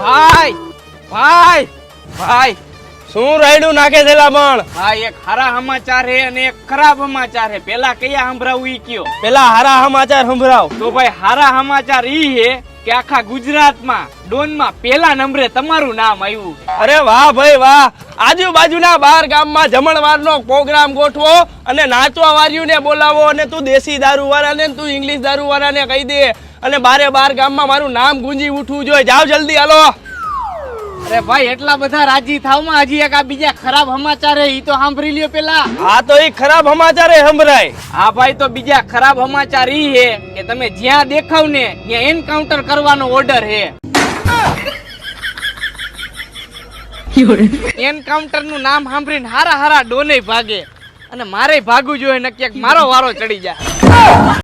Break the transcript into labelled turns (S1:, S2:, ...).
S1: ભાઈ ભાઈ ભાઈ
S2: શું રાયડું નાખે છે પણ?
S1: ભાઈ એક સારા સમાચાર હે અને એક ખરાબ સમાચાર હે. પેલા કયા સંભળાવું ઈ કયો?
S2: પેલા હારા સમાચાર સંભળાવ.
S1: તો ભાઈ સારા સમાચાર ઈ હે કે આખા ગુજરાતમાં ડોનમાં પેલા નંબરે તમારું નામ આવ્યું.
S2: અરે વાહ ભાઈ વાહ. આજુબાજુના 12 ગામમાં જમણવારનો પ્રોગ્રામ ગોઠવો અને નાચવા વાળીઓને બોલાવો અને તું દેશી દારૂ વાળાને તું ઇંગ્લિશ દારૂ વાળાને કહી દે અને 12 ગામમાં મારું નામ ગુંજી ઉઠવું જોઈએ. જાવ જલ્દી હાલો.
S1: અરે ભાઈ એટલા બધા રાજી થાવમાં હજી એક આ બીજા ખરાબ સમાચાર હે ઈ તો સાંભળી લ્યો પેલા.
S2: આ તો ઈ ખરાબ સમાચાર સંભળાય.
S1: હા ભાઈ તો બીજા ખરાબ સમાચાર ઈ હે કે તમે જ્યાં દેખાવ ને ત્યાં એન્કાઉન્ટર કરવાનો ઓર્ડર હે. એન્કાઉન્ટર નું નામ સાંભળીને હારા હારા ડોને ભાગે અને મારે ભાગવું જોઈએ નક્કી મારો વારો ચડી જાય.